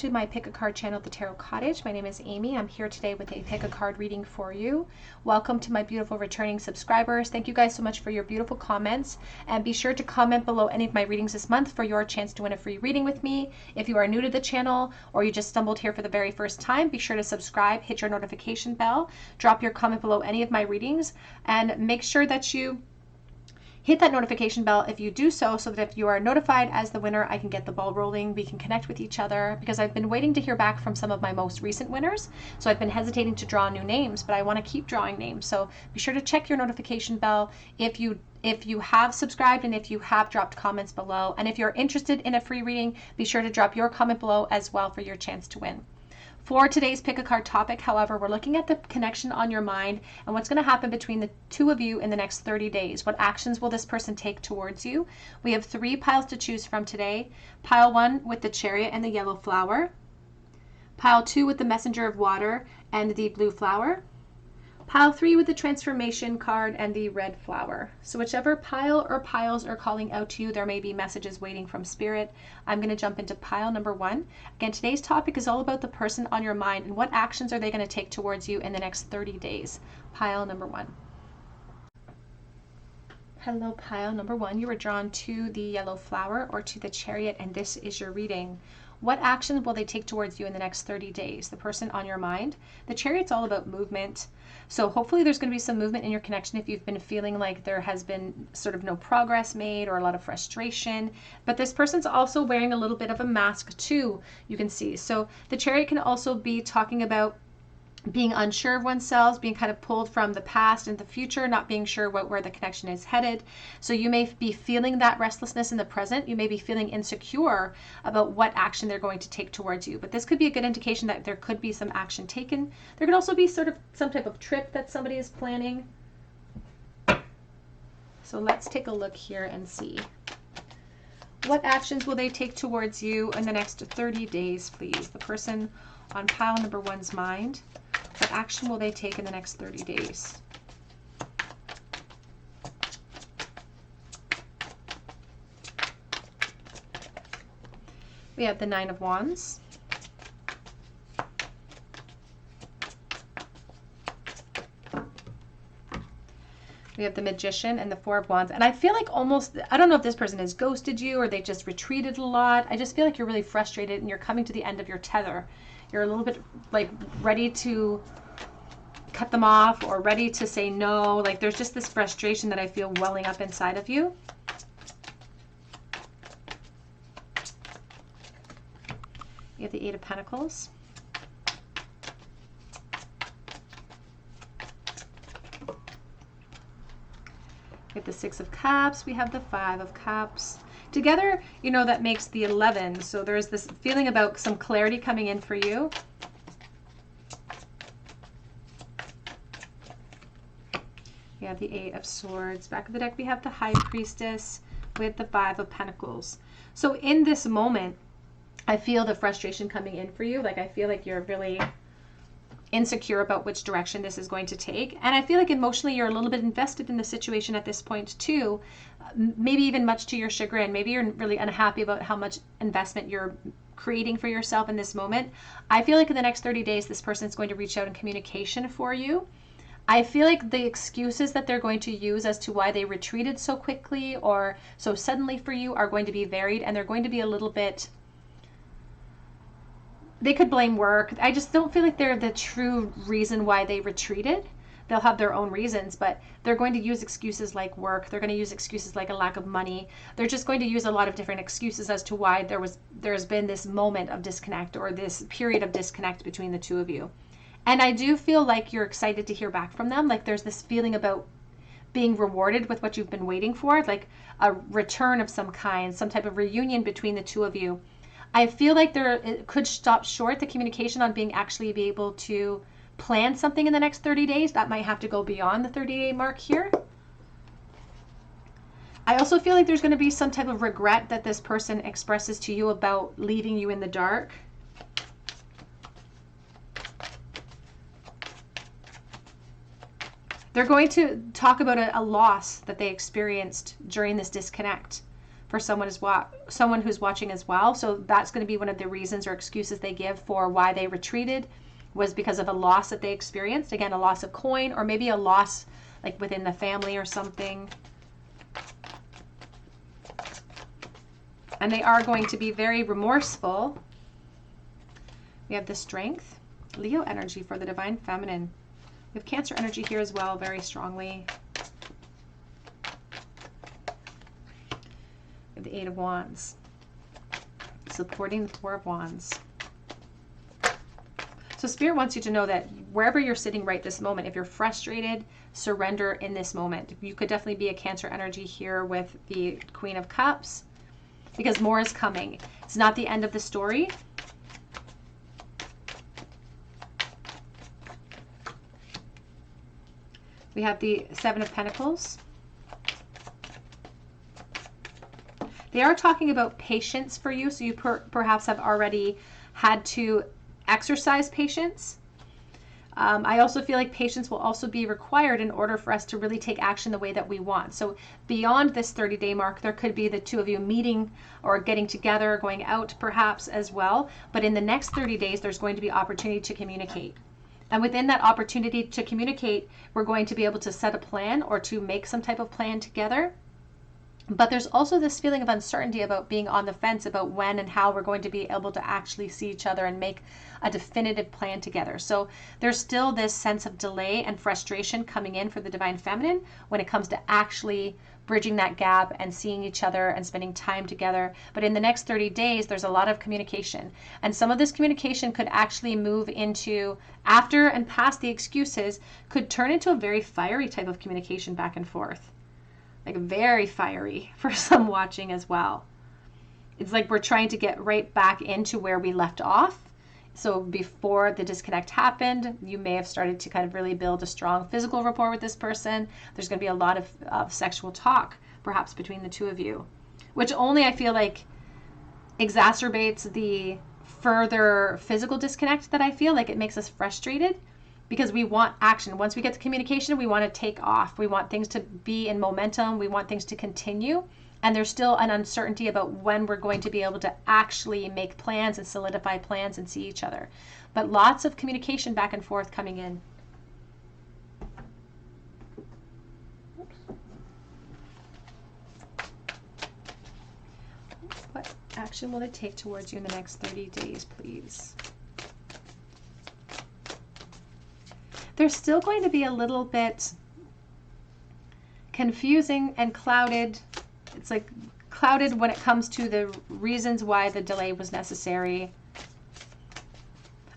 to my pick a card channel, the Tarot Cottage. My name is Amy. I'm here today with a pick a card reading for you. Welcome to my beautiful returning subscribers. Thank you guys so much for your beautiful comments, and be sure to comment below any of my readings this month for your chance to win a free reading with me. If you are new to the channel or you just stumbled here for the very first time, be sure to subscribe, hit your notification bell, drop your comment below any of my readings, and make sure that you hit that notification bell if you do so that if you are notified as the winner, I can get the ball rolling. We can connect with each other, because I've been waiting to hear back from some of my most recent winners. So I've been hesitating to draw new names, but I want to keep drawing names. So be sure to check your notification bell if you have subscribed and if you have dropped comments below. And if you're interested in a free reading, be sure to drop your comment below as well for your chance to win. For today's pick a card topic, however, we're looking at the connection on your mind and what's going to happen between the two of you in the next 30 days. What actions will this person take towards you? We have 3 piles to choose from today. Pile 1 with the Chariot and the yellow flower. Pile 2 with the Messenger of Water and the blue flower. Pile 3 with the Transformation card and the red flower. So whichever pile or piles are calling out to you, there may be messages waiting from Spirit. I'm going to jump into pile number 1. Again, today's topic is all about the person on your mind and what actions are they going to take towards you in the next 30 days. Pile number 1. Hello, pile number 1. You were drawn to the yellow flower or to the Chariot, and this is your reading. What actions will they take towards you in the next 30 days? The person on your mind. The Chariot's all about movement. So hopefully there's going to be some movement in your connection if you've been feeling like there has been sort of no progress made or a lot of frustration. But this person's also wearing a little bit of a mask too, you can see. So the Chariot can also be talking about being unsure of oneself, being kind of pulled from the past and the future, not being sure where the connection is headed. So you may be feeling that restlessness in the present. You may be feeling insecure about what action they're going to take towards you. But this could be a good indication that there could be some action taken. There could also be sort of some type of trip that somebody is planning. So let's take a look here and see. What actions will they take towards you in the next 30 days, please? The person on pile number 1's mind. What action will they take in the next 30 days? We have the 9 of Wands. We have the Magician and the 4 of Wands. And I feel like almost, I don't know if this person has ghosted you or they just retreated a lot. I just feel like you're really frustrated and you're coming to the end of your tether. You're a little bit like ready to cut them off or ready to say no. Like there's just this frustration that I feel welling up inside of you. You have the 8 of Pentacles. We have the 6 of Cups. We have the 5 of Cups. Together, you know, that makes the 11. So there's this feeling about some clarity coming in for you. We have the 8 of Swords. Back of the deck, we have the High Priestess with the 5 of Pentacles. So in this moment, I feel the frustration coming in for you. Like I feel like you're really insecure about which direction this is going to take. And I feel like emotionally you're a little bit invested in the situation at this point too. Maybe even much to your chagrin. Maybe you're really unhappy about how much investment you're creating for yourself in this moment. I feel like in the next 30 days, this person is going to reach out in communication for you. I feel like the excuses that they're going to use as to why they retreated so quickly or so suddenly for you are going to be varied, and they're going to be a little bit, they could blame work. I just don't feel like they're the true reason why they retreated. They'll have their own reasons, but they're going to use excuses like work. They're going to use excuses like a lack of money. They're just going to use a lot of different excuses as to why there's been this moment of disconnect or this period of disconnect between the two of you. And I do feel like you're excited to hear back from them. Like there's this feeling about being rewarded with what you've been waiting for, like a return of some kind, some type of reunion between the two of you. I feel like it could stop short, the communication on being actually be able to plan something in the next 30 days. That might have to go beyond the 30-day mark here. I also feel like there's going to be some type of regret that this person expresses to you about leaving you in the dark. They're going to talk about a loss that they experienced during this disconnect. for someone who's watching as well. So that's going to be one of the reasons or excuses they give for why they retreated, was because of a loss that they experienced. Again, a loss of coin, or maybe a loss like within the family or something. And they are going to be very remorseful. We have the Strength, Leo energy for the Divine Feminine. We have Cancer energy here as well, very strongly. We have the Eight of Wands, supporting the Four of Wands. So Spirit wants you to know that wherever you're sitting right this moment, if you're frustrated, surrender in this moment. You could definitely be a Cancer energy here with the Queen of Cups, because more is coming. It's not the end of the story. We have the Seven of Pentacles. They are talking about patience for you, so you perhaps have already had to exercise patience. I also feel like patience will also be required in order for us to really take action the way that we want. So beyond this 30-day mark, there could be the two of you meeting or getting together, going out perhaps as well. But in the next 30 days, there's going to be opportunity to communicate. And within that opportunity to communicate, we're going to be able to set a plan or to make some type of plan together. But there's also this feeling of uncertainty about being on the fence about when and how we're going to be able to actually see each other and make a definitive plan together. So there's still this sense of delay and frustration coming in for the Divine Feminine when it comes to actually bridging that gap and seeing each other and spending time together. But in the next 30 days, there's a lot of communication. And some of this communication could actually move into, after and past the excuses, could turn into a very fiery type of communication back and forth. Like very fiery for some watching as well. It's like we're trying to get right back into where we left off. So before the disconnect happened, you may have started to kind of really build a strong physical rapport with this person. There's going to be a lot of sexual talk, perhaps between the two of you, which only I feel like exacerbates the further physical disconnect that I feel like it makes us frustrated. Because we want action. Once we get the communication, we want to take off. We want things to be in momentum. We want things to continue. And there's still an uncertainty about when we're going to be able to actually make plans and solidify plans and see each other. But lots of communication back and forth coming in. What action will it take towards you in the next 30 days, please? There's still going to be a little bit confusing and clouded. It's like clouded when it comes to the reasons why the delay was necessary.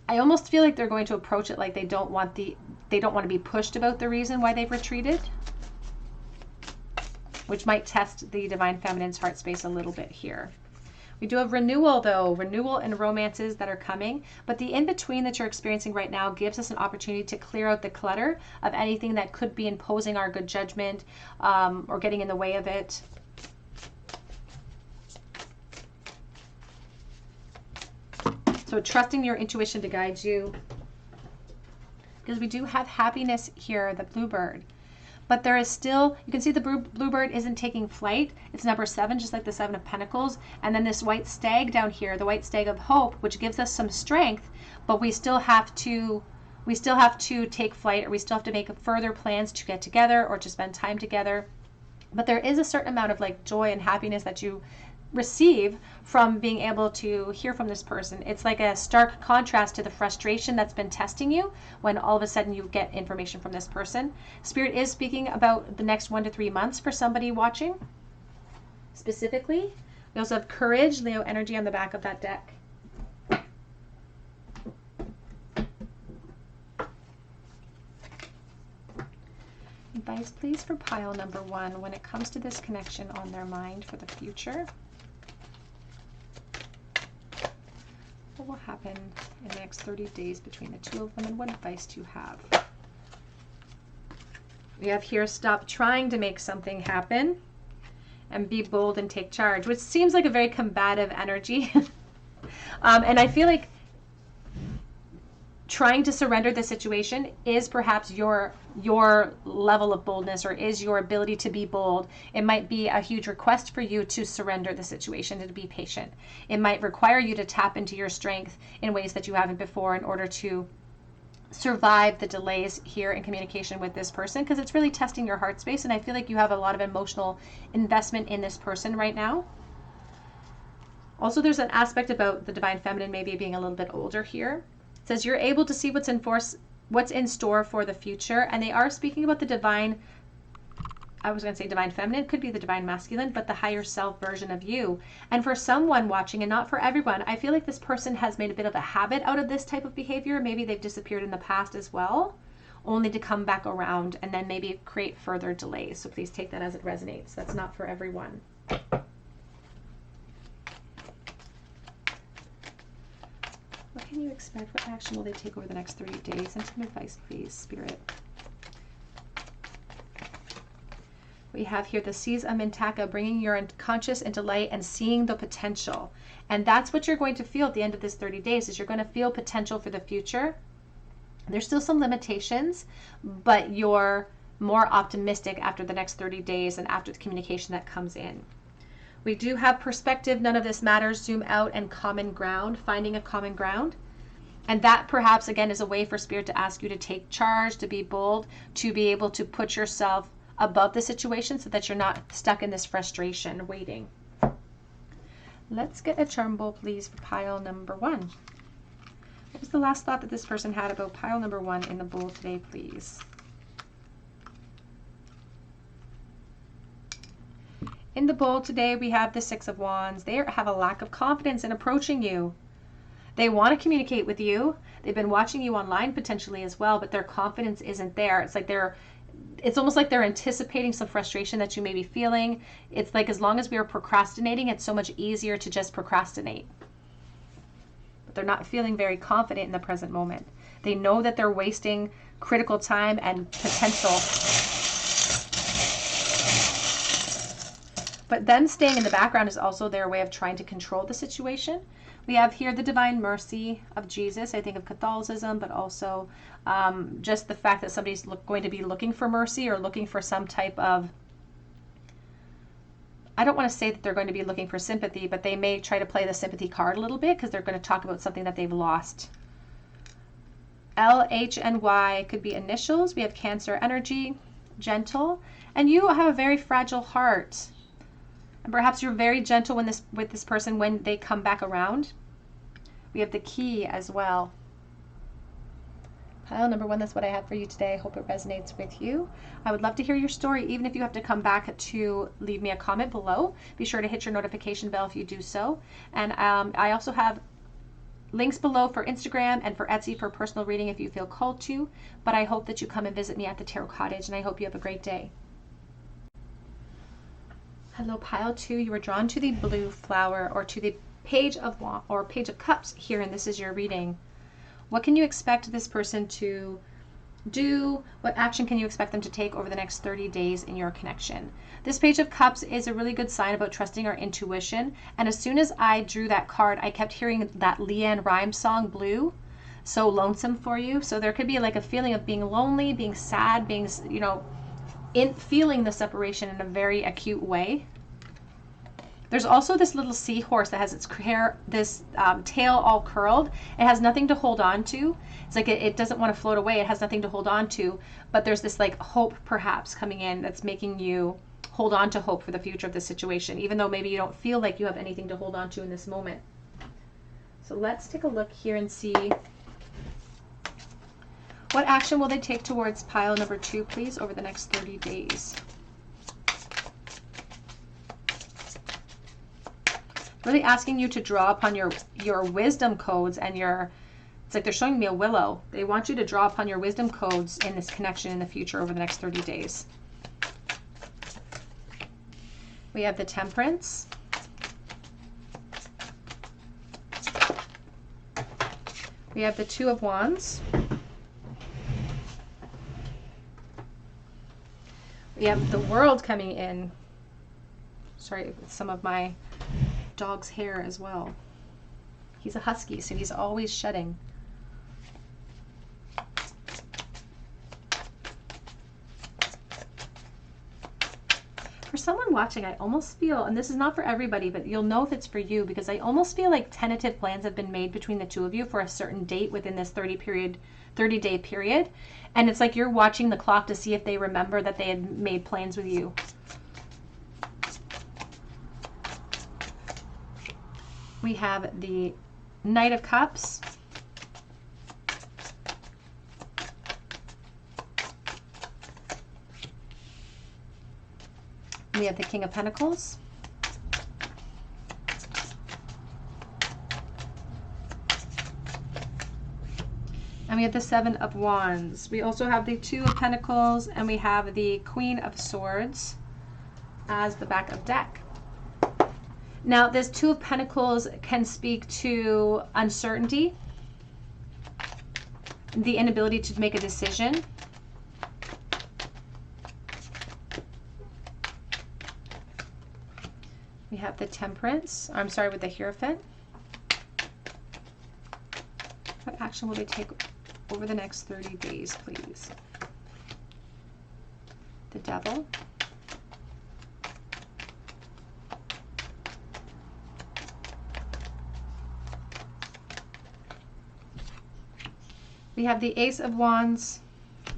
I almost feel like they're going to approach it like they don't want to be pushed about the reason why they've retreated, which might test the Divine Feminine's heart space a little bit here. We do have renewal though, renewal and romances that are coming, but the in-between that you're experiencing right now gives us an opportunity to clear out the clutter of anything that could be imposing our good judgment or getting in the way of it. So trusting your intuition to guide you, because we do have happiness here, the bluebird. But there is still, you can see the bluebird isn't taking flight. It's number 7, just like the 7 of Pentacles. And then this white stag down here, the white stag of hope, which gives us some strength, but we still have to take flight, or we still have to make further plans to get together or to spend time together. But there is a certain amount of like joy and happiness that you receive from being able to hear from this person. It's like a stark contrast to the frustration that's been testing you when all of a sudden you get information from this person. Spirit is speaking about the next 1 to 3 months for somebody watching specifically. We also have courage, Leo energy on the back of that deck. Advice please for pile number 1 when it comes to this connection on their mind for the future. What will happen in the next 30 days between the two of them, and what advice do you have? We have here, stop trying to make something happen and be bold and take charge, which seems like a very combative energy. And I feel like trying to surrender the situation is perhaps your level of boldness, or is your ability to be bold. It might be a huge request for you to surrender the situation and to be patient. It might require you to tap into your strength in ways that you haven't before in order to survive the delays here in communication with this person, because it's really testing your heart space, and I feel like you have a lot of emotional investment in this person right now. Also, there's an aspect about the divine feminine maybe being a little bit older here. It says you're able to see what's in store for the future, and they are speaking about the divine, I was going to say divine feminine, it could be the divine masculine, but the higher self version of you. And for someone watching, and not for everyone, I feel like this person has made a bit of a habit out of this type of behavior. Maybe they've disappeared in the past as well, only to come back around and then maybe create further delays. So please take that as it resonates. That's not for everyone. What can you expect? What action will they take over the next 30 days? And some advice, please, Spirit. We have here the seas of Mintaka, bringing your unconscious into light and seeing the potential. And that's what you're going to feel at the end of this 30 days, is you're going to feel potential for the future. There's still some limitations, but you're more optimistic after the next 30 days and after the communication that comes in. We do have perspective, none of this matters, zoom out, and common ground, finding a common ground. And that perhaps, again, is a way for Spirit to ask you to take charge, to be bold, to be able to put yourself above the situation so that you're not stuck in this frustration waiting. Let's get a charm bowl, please, for pile number 1. What was the last thought that this person had about pile number 1 in the bowl today, please? In the bowl today, we have the 6 of Wands. They have a lack of confidence in approaching you. They want to communicate with you. They've been watching you online potentially as well, but their confidence isn't there. It's almost like they're anticipating some frustration that you may be feeling. It's like, as long as we are procrastinating, it's so much easier to just procrastinate. But they're not feeling very confident in the present moment. They know that they're wasting critical time and potential. But them staying in the background is also their way of trying to control the situation. We have here the divine mercy of Jesus. I think of Catholicism, but also just the fact that somebody's going to be looking for mercy, or looking for some type of, I don't want to say that they're going to be looking for sympathy, but they may try to play the sympathy card a little bit, because they're going to talk about something that they've lost. L, H, and Y could be initials. We have Cancer energy, gentle, and you have a very fragile heart. And perhaps you're very gentle with this person when they come back around. We have the key as well. Pile number 1, that's what I have for you today. I hope it resonates with you. I would love to hear your story, even if you have to come back to leave me a comment below. Be sure to hit your notification bell if you do so. And I also have links below for Instagram and for Etsy for personal reading if you feel called to. But I hope that you come and visit me at the Tarot Cottage, and I hope you have a great day. Hello, pile 2. You were drawn to the blue flower, or to the page of cups here, and this is your reading. What can you expect this person to do? What action can you expect them to take over the next 30 days in your connection? This page of cups is a really good sign about trusting our intuition. And as soon as I drew that card, I kept hearing that Leanne Rimes song, Blue, so lonesome for you. So there could be like a feeling of being lonely, being sad, being, feeling the separation in a very acute way. There's also this little seahorse that has its hair, tail all curled. It has nothing to hold on to. It's like it doesn't want to float away. It has nothing to hold on to. But there's this like hope perhaps coming in that's making you hold on to hope for the future of the situation, even though maybe you don't feel like you have anything to hold on to in this moment. So let's take a look here and see what action will they take towards pile number 2, please, over the next 30 days. Really asking you to draw upon your wisdom codes and it's like they're showing me a willow. They want you to draw upon your wisdom codes in this connection in the future over the next 30 days. We have the Temperance. We have the 2 of Wands. We have the World coming in. Sorry, some of my dog's hair as well. He's a husky, so he's always shedding. for someone watching, I almost feel, and this is not for everybody, but you'll know if it's for you, because I almost feel like tentative plans have been made between the two of you for a certain date within this 30-day period. And it's like you're watching the clock to see if they remember that they had made plans with you. We have the Knight of Cups. We have the King of Pentacles. And we have the Seven of Wands. We also have the Two of Pentacles, and we have the Queen of Swords as the back of deck. Now, this Two of Pentacles can speak to uncertainty, the inability to make a decision. We have the Temperance, I'm sorry, with the Hierophant. What action will they take over the next 30 days, please? The Devil. We have the Ace of Wands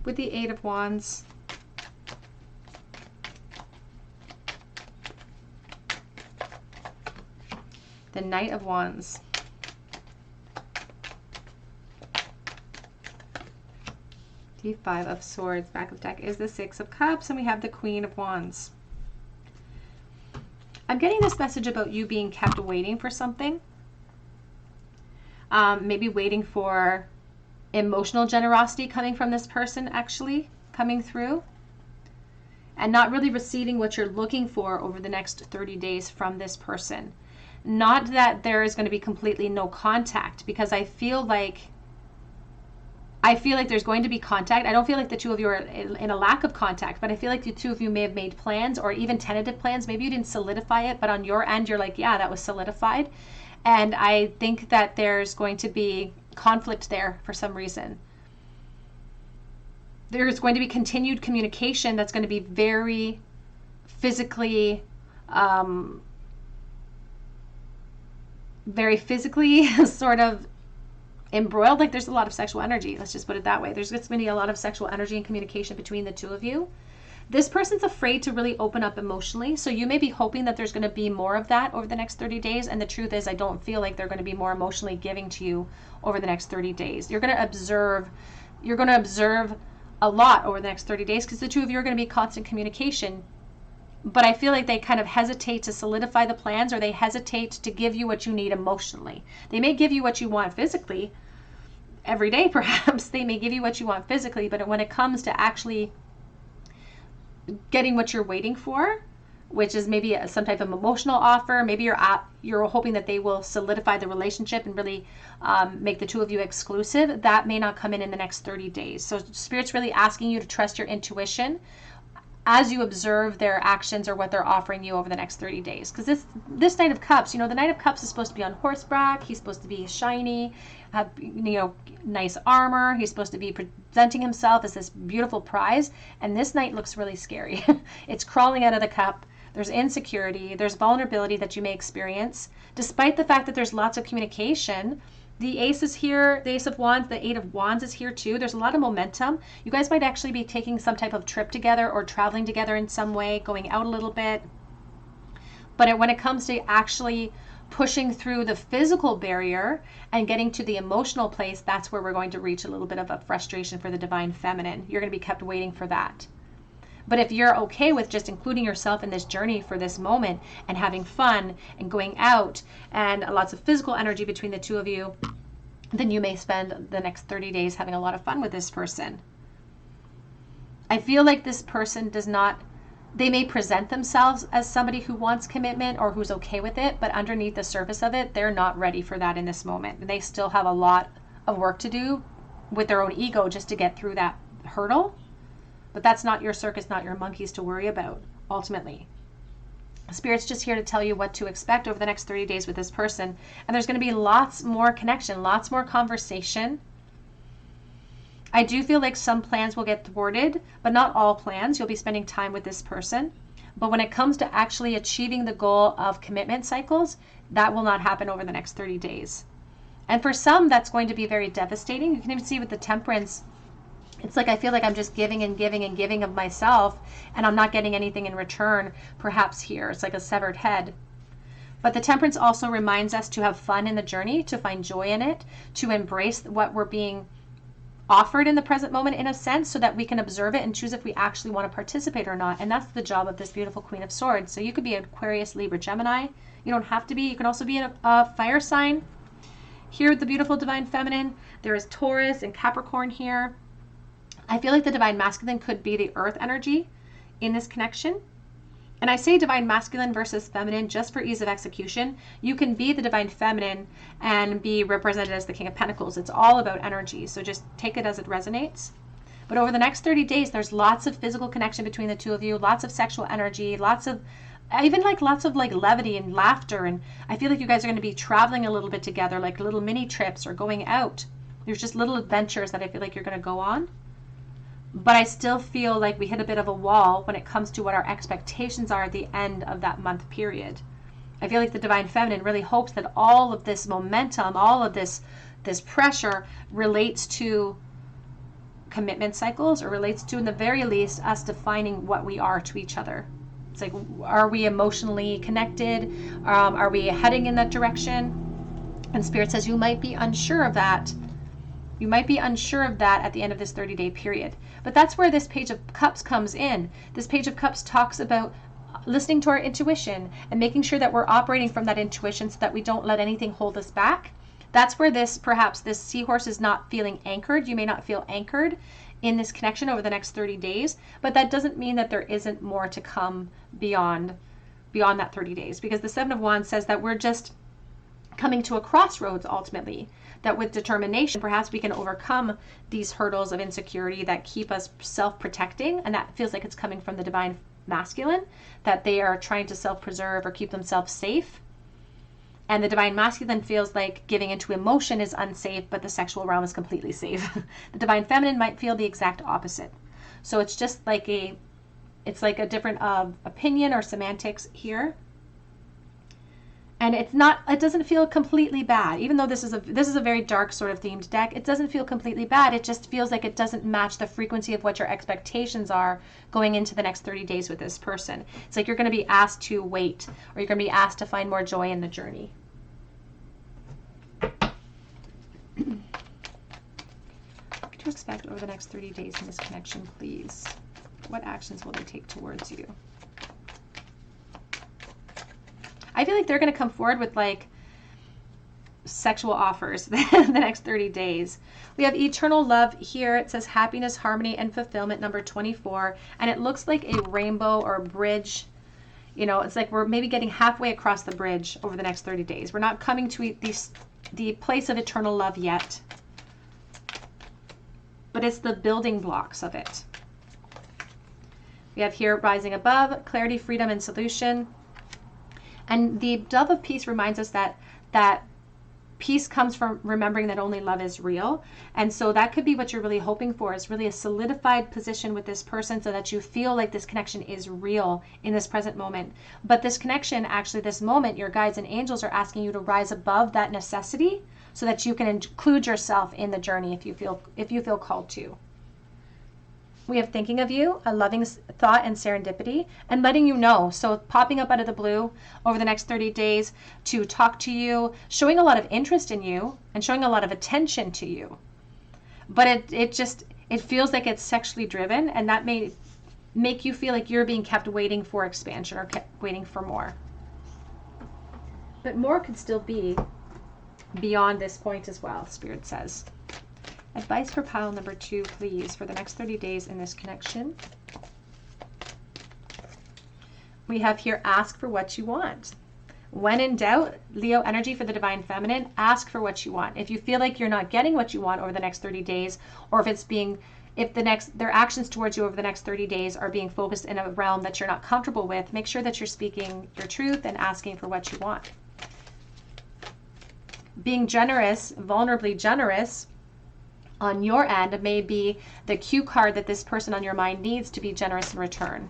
with the Eight of Wands. The Knight of Wands. The Five of Swords. Back of deck is the Six of Cups, and we have the Queen of Wands. I'm getting this message about you being kept waiting for something. Maybe waiting for emotional generosity coming from this person, actually coming through, and not really receiving what you're looking for over the next 30 days from this person. Not that there is going to be completely no contact, because I feel like there's going to be contact. I don't feel like the two of you are in a lack of contact, but I feel like the two of you may have made plans, or even tentative plans. Maybe you didn't solidify it, but on your end, you're like, yeah, that was solidified. And I think that there's going to be conflict there for some reason. There's going to be continued communication that's going to be very physically sort of embroiled. Like there's a lot of sexual energy. Let's just put it that way. There's going to be a lot of sexual energy and communication between the two of you. This person's afraid to really open up emotionally. So you may be hoping that there's going to be more of that over the next 30 days. And the truth is, I don't feel like they're going to be more emotionally giving to you over the next 30 days. You're going to observe a lot over the next 30 days, because the two of you are going to be constant communication. But I feel like they kind of hesitate to solidify the plans, or they hesitate to give you what you need emotionally. They may give you what you want physically every day, perhaps. They may give you what you want physically, but when it comes to actually getting what you're waiting for, which is maybe some type of emotional offer, maybe you're hoping that they will solidify the relationship and really make the two of you exclusive, that may not come in the next 30 days. So Spirit's really asking you to trust your intuition as you observe their actions or what they're offering you over the next 30 days. Because this Knight of Cups, the Knight of Cups is supposed to be on horseback. He's supposed to be shiny, have nice armor. He's supposed to be presenting himself as this beautiful prize. And this Knight looks really scary. It's crawling out of the cup. There's insecurity. There's vulnerability that you may experience. Despite the fact that there's lots of communication, the Ace is here, the Ace of Wands, the Eight of Wands is here too. There's a lot of momentum. You guys might actually be taking some type of trip together or traveling together in some way, going out a little bit. But when it comes to actually pushing through the physical barrier and getting to the emotional place, that's where we're going to reach a little bit of a frustration for the Divine Feminine. You're going to be kept waiting for that. But if you're okay with just including yourself in this journey for this moment and having fun and going out and lots of physical energy between the two of you, then you may spend the next 30 days having a lot of fun with this person. I feel like this person they may present themselves as somebody who wants commitment or who's okay with it, but underneath the surface of it, they're not ready for that in this moment. They still have a lot of work to do with their own ego just to get through that hurdle. But that's not your circus, not your monkeys to worry about, ultimately. Spirit's just here to tell you what to expect over the next 30 days with this person. And there's going to be lots more connection, lots more conversation. I do feel like some plans will get thwarted, but not all plans. You'll be spending time with this person. But when it comes to actually achieving the goal of commitment cycles, that will not happen over the next 30 days. And for some, that's going to be very devastating. You can even see with the Temperance, it's like I feel like I'm just giving and giving and giving of myself, and I'm not getting anything in return, perhaps here. It's like a severed head. But the Temperance also reminds us to have fun in the journey, to find joy in it, to embrace what we're being offered in the present moment, in a sense, so that we can observe it and choose if we actually want to participate or not. And that's the job of this beautiful Queen of Swords. So you could be an Aquarius, Libra, Gemini. You don't have to be. You can also be a fire sign. Here with the beautiful Divine Feminine, there is Taurus and Capricorn here. I feel like the Divine Masculine could be the Earth energy in this connection. And I say Divine Masculine versus Feminine just for ease of execution. You can be the Divine Feminine and be represented as the King of Pentacles. It's all about energy, so just take it as it resonates. But over the next 30 days, there's lots of physical connection between the two of you, lots of sexual energy, lots of levity and laughter. And I feel like you guys are going to be traveling a little bit together, like little mini trips or going out. There's just little adventures that I feel like you're going to go on. But I still feel like we hit a bit of a wall when it comes to what our expectations are at the end of that month period. I feel like the Divine Feminine really hopes that all of this momentum, all of this pressure relates to commitment cycles, or relates to, in the very least, us defining what we are to each other. It's like, are we emotionally connected? Are we heading in that direction? And Spirit says you might be unsure of that. You might be unsure of that at the end of this 30-day period. But that's where this Page of Cups comes in. This Page of Cups talks about listening to our intuition and making sure that we're operating from that intuition so that we don't let anything hold us back. That's where perhaps this seahorse is not feeling anchored. You may not feel anchored in this connection over the next 30 days, but that doesn't mean that there isn't more to come beyond that 30 days, because the Seven of Wands says that we're just coming to a crossroads ultimately, that with determination, perhaps we can overcome these hurdles of insecurity that keep us self-protecting. And that feels like it's coming from the Divine Masculine, that they are trying to self-preserve or keep themselves safe. And the Divine Masculine feels like giving into emotion is unsafe, but the sexual realm is completely safe. The Divine Feminine might feel the exact opposite. So it's just like it's like a different opinion or semantics here. And it doesn't feel completely bad. Even though this is a very dark sort of themed deck, it doesn't feel completely bad. It just feels like it doesn't match the frequency of what your expectations are going into the next 30 days with this person. It's like you're going to be asked to wait, or you're going to be asked to find more joy in the journey. What to expect over the next 30 days in this connection, please? What actions will they take towards you? I feel like they're going to come forward with like sexual offers the next 30 days. We have eternal love here. It says happiness, harmony, and fulfillment, number 24. And it looks like a rainbow or a bridge. You know, it's like we're maybe getting halfway across the bridge over the next 30 days. We're not coming to the place of eternal love yet, but it's the building blocks of it. We have here rising above, clarity, freedom, and solution. And the Dove of Peace reminds us that peace comes from remembering that only love is real. And so that could be what you're really hoping for, is really a solidified position with this person so that you feel like this connection is real in this present moment. But this connection, actually this moment, your guides and angels are asking you to rise above that necessity so that you can include yourself in the journey if you feel called to. We have thinking of you, a loving thought, and serendipity, and letting you know. So popping up out of the blue over the next 30 days to talk to you, showing a lot of interest in you and showing a lot of attention to you. But it feels like it's sexually driven, and that may make you feel like you're being kept waiting for expansion or kept waiting for more. But more could still be beyond this point as well, Spirit says. Advice for pile number 2, please, for the next 30 days in this connection. We have here, ask for what you want. When in doubt, Leo energy for the Divine Feminine, ask for what you want. If you feel like you're not getting what you want over the next 30 days, or if their actions towards you over the next 30 days are being focused in a realm that you're not comfortable with, make sure that you're speaking your truth and asking for what you want. Being generous, vulnerably generous, on your end may be the cue card that this person on your mind needs to be generous in return.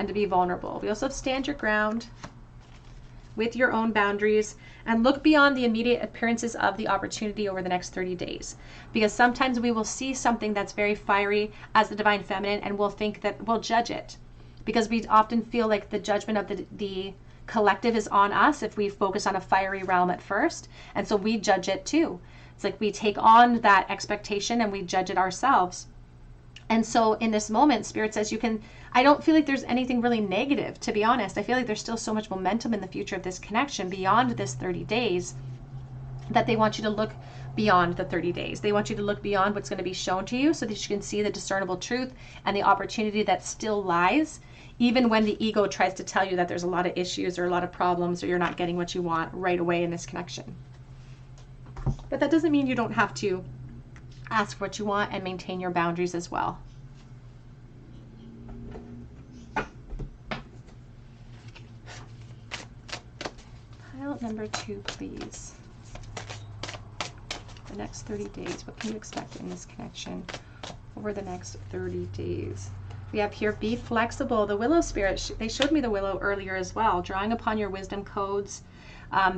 and to be vulnerable. We also have stand your ground with your own boundaries and look beyond the immediate appearances of the opportunity over the next 30 days. Because sometimes we will see something that's very fiery as the divine feminine and we'll think that we'll judge it. Because we often feel like the judgment of the collective is on us if we focus on a fiery realm at first. And so we judge it too. It's like we take on that expectation and we judge it ourselves. And so in this moment, Spirit says I don't feel like there's anything really negative, to be honest. I feel like there's still so much momentum in the future of this connection beyond this 30 days that they want you to look beyond the 30 days. They want you to look beyond what's going to be shown to you so that you can see the discernible truth and the opportunity that still lies, even when the ego tries to tell you that there's a lot of issues or a lot of problems or you're not getting what you want right away in this connection. But that doesn't mean you don't have to ask for what you want and maintain your boundaries as well. Pile number 2, please. The next 30 days, what can you expect in this connection over the next 30 days? We have here, be flexible. The Willow Spirit, they showed me the Willow earlier as well, drawing upon your wisdom codes,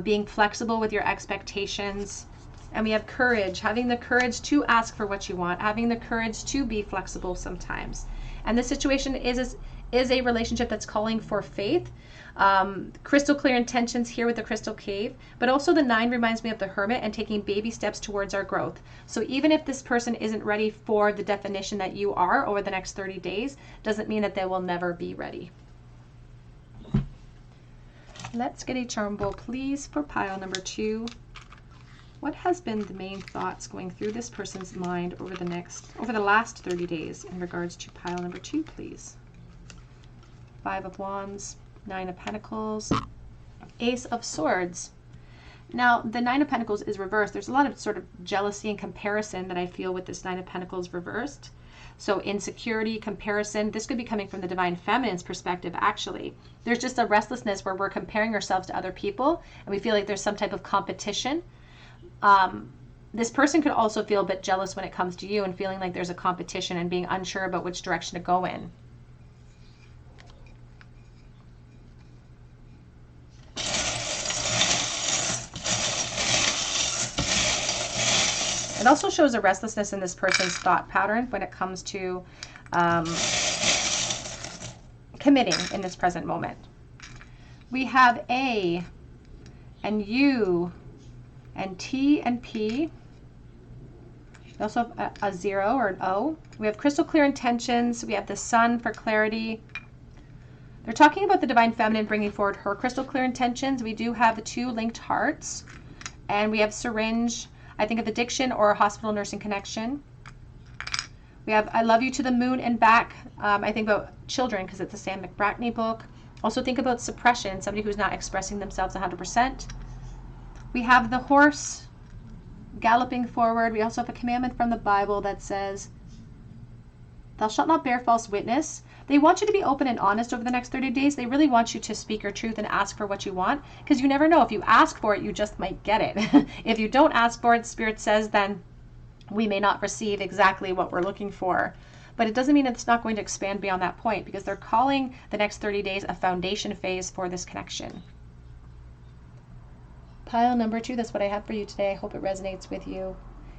being flexible with your expectations. And we have courage, having the courage to ask for what you want, having the courage to be flexible sometimes. And this situation is a relationship that's calling for faith. Crystal clear intentions here with the Crystal Cave, but also the 9 reminds me of the Hermit and taking baby steps towards our growth. So even if this person isn't ready for the definition that you are over the next 30 days, doesn't mean that they will never be ready. Let's get a charm bowl, please, for pile number 2. What has been the main thoughts going through this person's mind over the last 30 days in regards to pile number 2, please? 5 of Wands, 9 of Pentacles, Ace of Swords. Now, the 9 of Pentacles is reversed. There's a lot of sort of jealousy and comparison that I feel with this 9 of Pentacles reversed. So insecurity, comparison, this could be coming from the divine feminine's perspective, actually. There's just a restlessness where we're comparing ourselves to other people and we feel like there's some type of competition. This person could also feel a bit jealous when it comes to you and feeling like there's a competition and being unsure about which direction to go in. It also shows a restlessness in this person's thought pattern when it comes to committing in this present moment. We have A and U and T and P. We also have a 0 or an O. We have crystal clear intentions. We have the Sun for clarity. They're talking about the divine feminine bringing forward her crystal clear intentions. We do have the 2 linked hearts. And we have syringe. I think of addiction or a hospital nursing connection. We have I love you to the moon and back. I think about children because it's a Sam McBratney book. Also think about suppression, somebody who's not expressing themselves 100%. We have the horse galloping forward. We also have a commandment from the Bible that says, thou shalt not bear false witness. They want you to be open and honest over the next 30 days. They really want you to speak your truth and ask for what you want, because you never know. If you ask for it, you just might get it. If you don't ask for it, Spirit says, then we may not receive exactly what we're looking for. But it doesn't mean it's not going to expand beyond that point, because they're calling the next 30 days a foundation phase for this connection. Pile number 2, that's what I have for you today. I hope it resonates with you.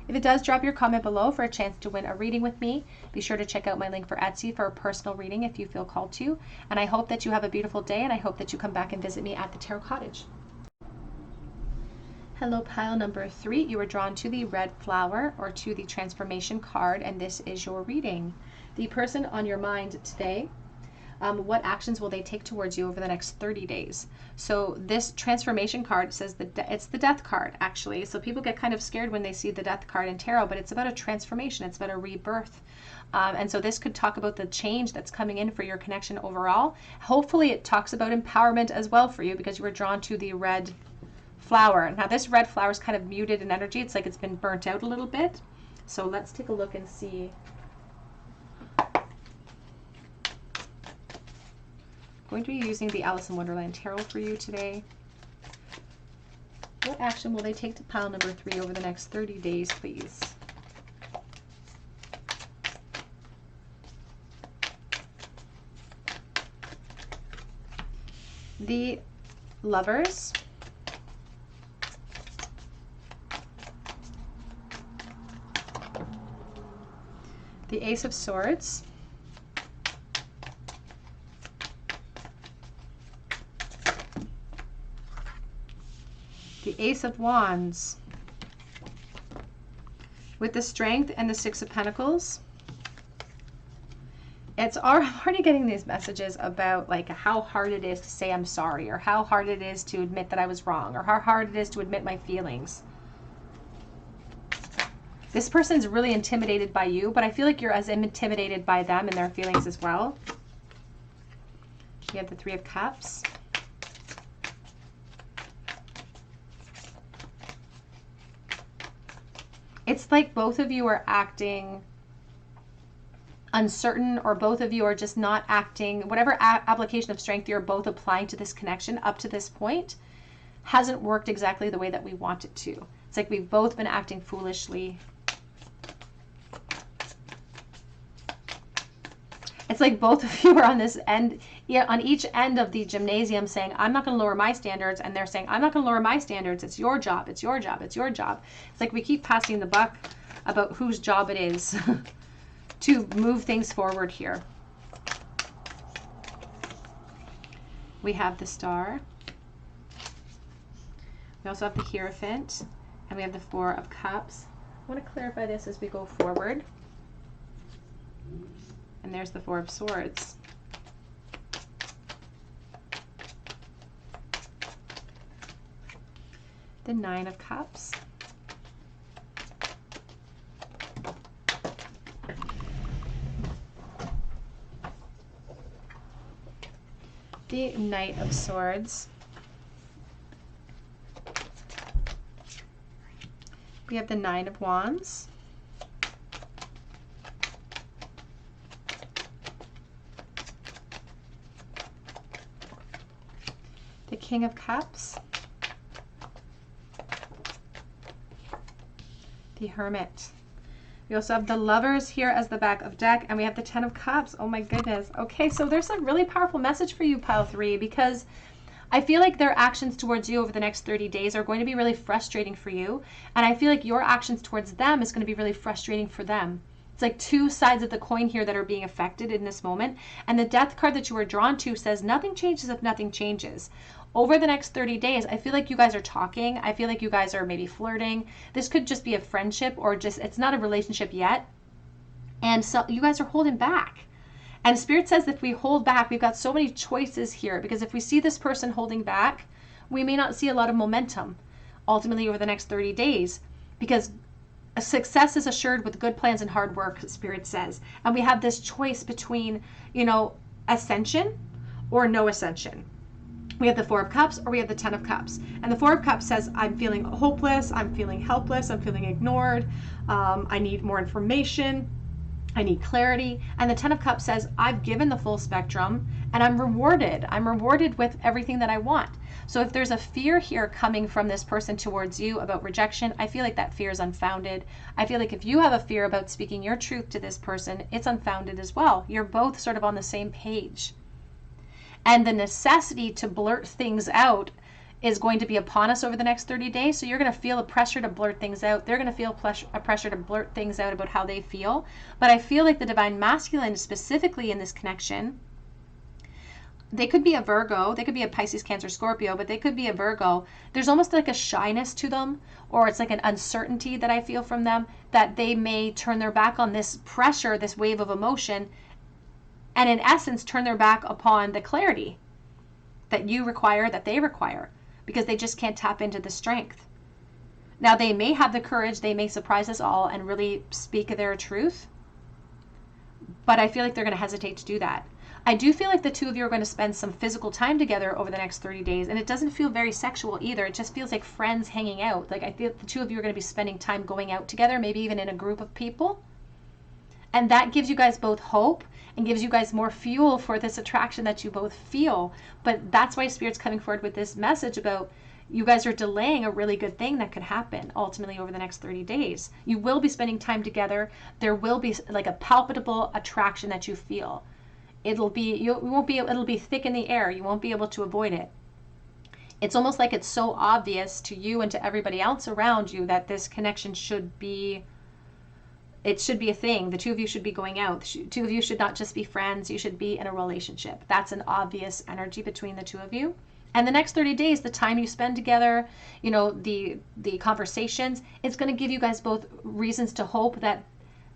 If it does, drop your comment below for a chance to win a reading with me. Be sure to check out my link for Etsy for a personal reading if you feel called to. And I hope that you have a beautiful day, and I hope that you come back and visit me at the Tarot Cottage. Hello, pile number 3. You were drawn to the red flower or to the transformation card, and this is your reading. The person on your mind today, what actions will they take towards you over the next 30 days? So this transformation card says it's the death card, actually. So people get kind of scared when they see the death card in tarot, but it's about a transformation. It's about a rebirth. And so this could talk about the change that's coming in for your connection overall. Hopefully it talks about empowerment as well for you, because you were drawn to the red flower. Now this red flower is kind of muted in energy. It's like it's been burnt out a little bit. So let's take a look and see. Going to be using the Alice in Wonderland Tarot for you today. What action will they take to pile number 3 over the next 30 days, please? the Lovers, the Ace of Swords, the Ace of Wands, with the Strength and the Six of Pentacles. I'm already getting these messages about like how hard it is to say I'm sorry, or how hard it is to admit that I was wrong, or how hard it is to admit my feelings. This person's really intimidated by you, but I feel like you're as intimidated by them and their feelings as well. We have the Three of Cups. It's like both of you are acting uncertain, or both of you are just not acting, whatever application of strength you're both applying to this connection up to this point hasn't worked exactly the way that we want it to. It's like we've both been acting foolishly. It's like both of you are on this end, yeah, on each end of the gymnasium saying, I'm not going to lower my standards. And they're saying, I'm not going to lower my standards. It's your job. It's your job. It's your job. It's like we keep passing the buck about whose job it is to move things forward here. We have the Star. We also have the Hierophant. And we have the Four of Cups. I want to clarify this as we go forward. And there's the Four of Swords. The Nine of Cups. The Knight of Swords. We have the Nine of Wands. The King of Cups. The Hermit. We also have the Lovers here as the back of deck, and we have the Ten of Cups. Oh my goodness. Okay, so there's a really powerful message for you, pile 3, because I feel like their actions towards you over the next 30 days are going to be really frustrating for you, and I feel like your actions towards them is going to be really frustrating for them. It's like two sides of the coin here that are being affected in this moment, and the Death card that you were drawn to says nothing changes if nothing changes. Over the next 30 days, I feel like you guys are talking. I feel like you guys are maybe flirting. This could just be a friendship, or just, it's not a relationship yet. And so you guys are holding back. And Spirit says that if we hold back, we've got so many choices here, because if we see this person holding back, we may not see a lot of momentum ultimately over the next 30 days, because a success is assured with good plans and hard work, Spirit says. And we have this choice between, you know, ascension or no ascension. We have the Four of Cups, or we have the Ten of Cups. And the Four of Cups says, I'm feeling hopeless, I'm feeling helpless, I'm feeling ignored, I need more information, I need clarity. And the Ten of Cups says, I've given the full spectrum and I'm rewarded. I'm rewarded with everything that I want. So if there's a fear here coming from this person towards you about rejection, I feel like that fear is unfounded. I feel like if you have a fear about speaking your truth to this person, it's unfounded as well. You're both sort of on the same page. And the necessity to blurt things out is going to be upon us over the next 30 days. So you're going to feel a pressure to blurt things out. They're going to feel a pressure to blurt things out about how they feel. But I feel like the Divine Masculine, specifically in this connection, they could be a Virgo, they could be a Pisces, Cancer, Scorpio, but they could be a Virgo. There's almost like a shyness to them, or it's like an uncertainty that I feel from them, that they may turn their back on this pressure, this wave of emotion, and in essence turn their back upon the clarity that you require, that they require, because they just can't tap into the strength. Now, they may have the courage, they may surprise us all and really speak their truth, but I feel like they're going to hesitate to do that. I do feel like the two of you are going to spend some physical time together over the next 30 days, and it doesn't feel very sexual either. It just feels like friends hanging out. Like, I feel the two of you are going to be spending time going out together, maybe even in a group of people. And that gives you guys both hope and gives you guys more fuel for this attraction that you both feel. But that's why Spirit's coming forward with this message about you guys are delaying a really good thing that could happen ultimately over the next 30 days. You will be spending time together. There will be like a palpable attraction that you feel. it'll be thick in the air. You won't be able to avoid it. It's almost like it's so obvious to you and to everybody else around you that this connection should be a thing. The two of you should be going out. The two of you should not just be friends. You should be in a relationship. That's an obvious energy between the two of you. And the next 30 days, the time you spend together, you know, the conversations, it's going to give you guys both reasons to hope that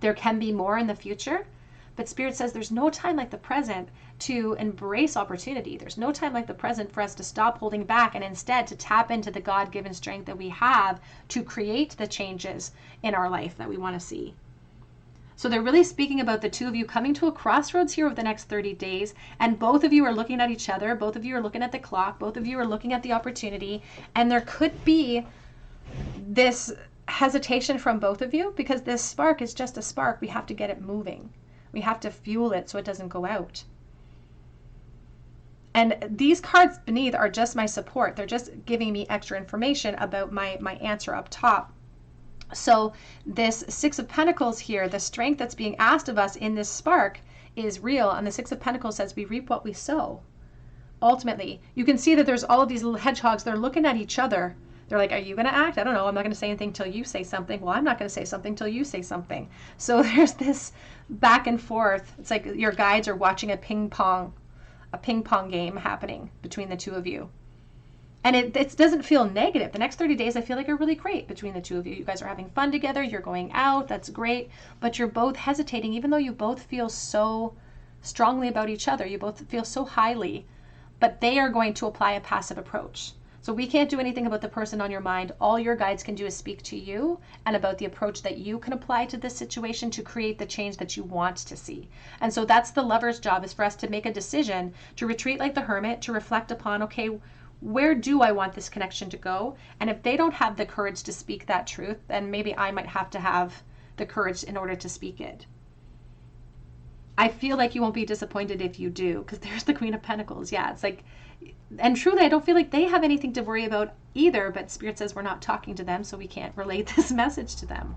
there can be more in the future. But Spirit says there's no time like the present to embrace opportunity. There's no time like the present for us to stop holding back and instead to tap into the God-given strength that we have to create the changes in our life that we want to see. So they're really speaking about the two of you coming to a crossroads here over the next 30 days. And both of you are looking at each other. Both of you are looking at the clock. Both of you are looking at the opportunity. And there could be this hesitation from both of you because this spark is just a spark. We have to get it moving. We have to fuel it so it doesn't go out. And these cards beneath are just my support. They're just giving me extra information about my answer up top. So this Six of Pentacles here, the strength that's being asked of us in this spark is real. And the Six of Pentacles says we reap what we sow. Ultimately, you can see that there's all of these little hedgehogs. They're looking at each other. They're like, are you going to act? I don't know. I'm not going to say anything till you say something. Well, I'm not going to say something till you say something. So there's this back and forth. It's like your guides are watching a ping pong game happening between the two of you. And it doesn't feel negative. The next 30 days, I feel like are really great between the two of you. You guys are having fun together. You're going out. That's great. But you're both hesitating, even though you both feel so strongly about each other. You both feel so highly. But they are going to apply a passive approach. So we can't do anything about the person on your mind. All your guides can do is speak to you and about the approach that you can apply to this situation to create the change that you want to see. And so that's the lover's job, is for us to make a decision, to retreat like the hermit, to reflect upon, okay, where do I want this connection to go? And if they don't have the courage to speak that truth, then maybe I might have to have the courage in order to speak it. I feel like you won't be disappointed if you do, because there's the Queen of Pentacles. Yeah, it's like, and truly, I don't feel like they have anything to worry about either, but Spirit says we're not talking to them, so we can't relate this message to them.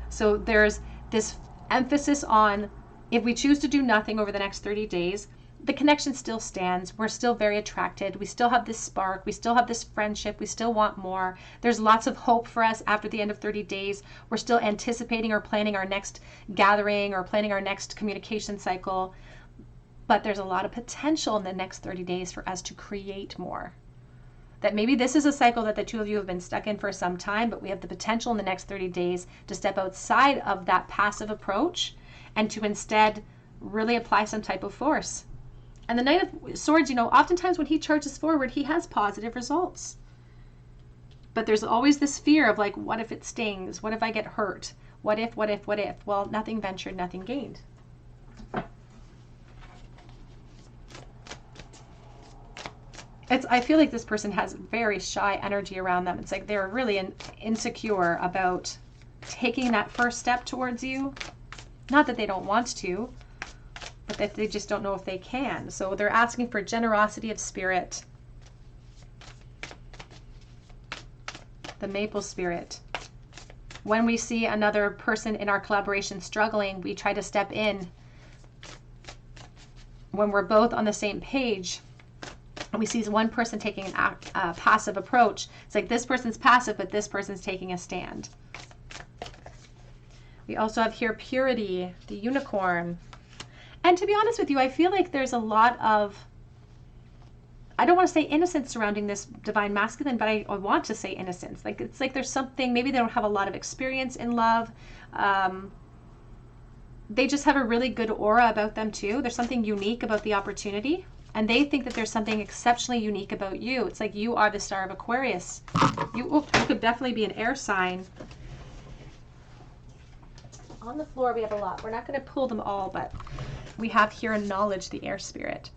So there's this emphasis on, if we choose to do nothing over the next 30 days, the connection still stands. We're still very attracted. We still have this spark. We still have this friendship. We still want more. There's lots of hope for us after the end of 30 days. We're still anticipating or planning our next gathering or planning our next communication cycle. But there's a lot of potential in the next 30 days for us to create more. That maybe this is a cycle that the two of you have been stuck in for some time, but we have the potential in the next 30 days to step outside of that passive approach and to instead really apply some type of force. And the Knight of Swords, you know, oftentimes when he charges forward, he has positive results. But there's always this fear of like, what if it stings? What if I get hurt? What if? Well, nothing ventured, nothing gained. I feel like this person has very shy energy around them. It's like they're really insecure about taking that first step towards you. Not that they don't want to, but that they just don't know if they can. So they're asking for generosity of spirit. The Maple Spirit. When we see another person in our collaboration struggling, we try to step in. When we're both on the same page, and we see one person taking a passive approach, it's like this person's passive, but this person's taking a stand. We also have here Purity, the Unicorn. And to be honest with you, I feel like there's a lot of, I don't want to say innocence surrounding this Divine Masculine, but I want to say innocence. Like it's like there's something, maybe they don't have a lot of experience in love. They just have a really good aura about them too. There's something unique about the opportunity. And they think that there's something exceptionally unique about you. It's like you are the star of Aquarius. You could definitely be an air sign. On the floor, we have a lot. We're not going to pull them all, but we have here Knowledge, the air spirit.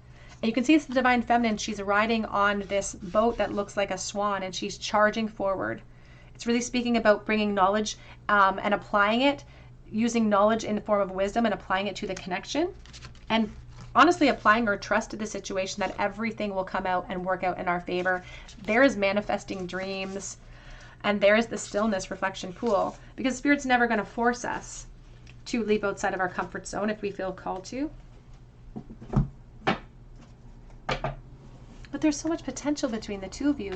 And you can see it's the Divine Feminine. She's riding on this boat that looks like a swan, and she's charging forward. It's really speaking about bringing knowledge and applying it, using knowledge in the form of wisdom and applying it to the connection. And honestly, applying our trust to the situation that everything will come out and work out in our favor. There is manifesting dreams, and there is the stillness reflection pool, because Spirit's never going to force us to leap outside of our comfort zone if we feel called to. But there's so much potential between the two of you.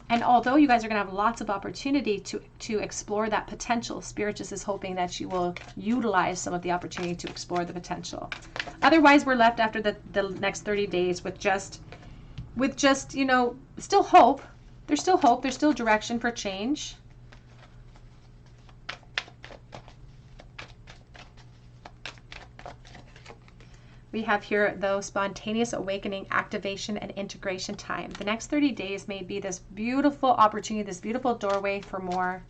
And although you guys are going to have lots of opportunity to explore that potential, Spirit just is hoping that you will utilize some of the opportunity to explore the potential. Otherwise, we're left after the next 30 days with just, you know, still hope. There's still hope. There's still direction for change. We have here, though, spontaneous awakening, activation, and integration time. The next 30 days may be this beautiful opportunity, this beautiful doorway for more.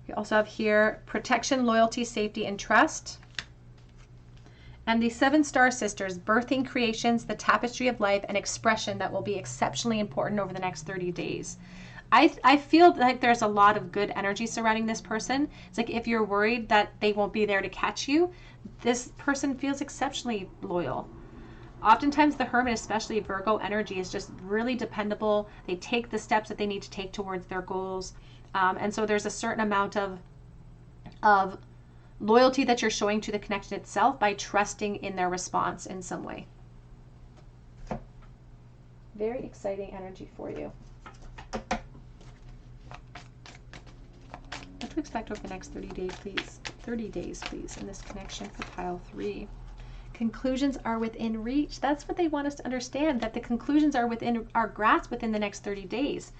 We also have here protection, loyalty, safety, and trust. And the 7 star sisters, birthing creations, the tapestry of life, and expression that will be exceptionally important over the next 30 days. I feel like there's a lot of good energy surrounding this person. It's like if you're worried that they won't be there to catch you, this person feels exceptionally loyal. Oftentimes the Hermit, especially Virgo energy, is just really dependable. They take the steps that they need to take towards their goals. And so there's a certain amount of loyalty that you're showing to the connection itself by trusting in their response in some way. Very exciting energy for you. What to expect over the next 30 days, please. 30 days, please, in this connection for pile 3. Conclusions are within reach. That's what they want us to understand, that the conclusions are within our grasp within the next 30 days.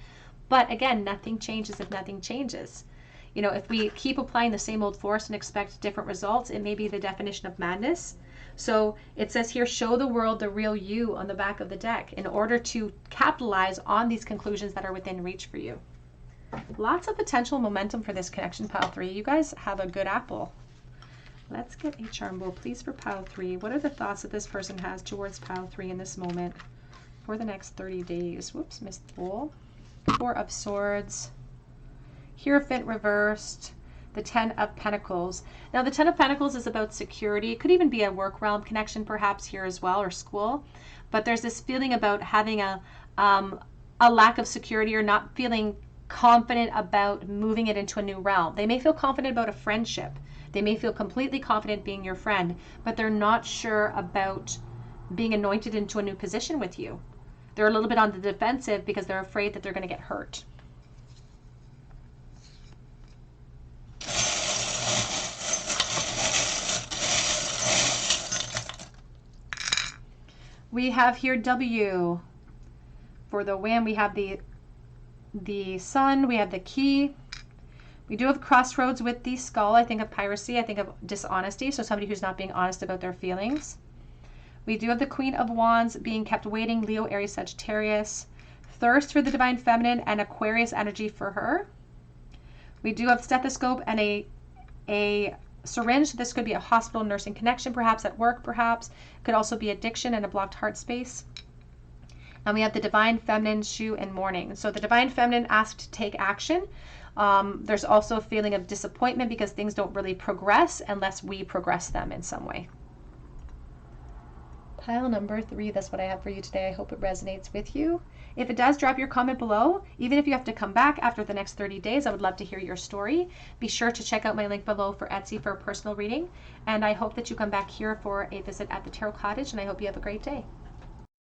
But again, nothing changes if nothing changes. You know, if we keep applying the same old force and expect different results, it may be the definition of madness. So it says here, show the world the real you on the back of the deck in order to capitalize on these conclusions that are within reach for you. Lots of potential momentum for this connection, pile 3. You guys have a good apple. Let's get a charm bowl, please, for pile 3. What are the thoughts that this person has towards pile 3 in this moment for the next 30 days? Whoops, missed the bowl. 4 of Swords. Hierophant reversed. The 10 of Pentacles. Now, the 10 of Pentacles is about security. It could even be a work realm connection perhaps here as well, or school. But there's this feeling about having a lack of security or not feeling confident about moving it into a new realm. They may feel confident about a friendship. They may feel completely confident being your friend, but they're not sure about being anointed into a new position with you. They're a little bit on the defensive because they're afraid that they're going to get hurt. We have here W. For the Wham, we have the Sun, we have the Key. We do have Crossroads with the Skull. I think of piracy, I think of dishonesty, so somebody who's not being honest about their feelings. We do have the Queen of Wands, being kept waiting, Leo, Aries, Sagittarius. Thirst for the Divine Feminine and Aquarius energy for her. We do have Stethoscope and a syringe. This could be a hospital nursing connection, perhaps at work, perhaps. Could also be addiction and a blocked heart space. And we have the Divine Feminine, Shoe, and Mourning. So the Divine Feminine asked to take action. There's also a feeling of disappointment because things don't really progress unless we progress them in some way. Pile number 3, that's what I have for you today. I hope it resonates with you. If it does, drop your comment below. Even if you have to come back after the next 30 days, I would love to hear your story. Be sure to check out my link below for Etsy for a personal reading. And I hope that you come back here for a visit at the Tarot Cottage, and I hope you have a great day.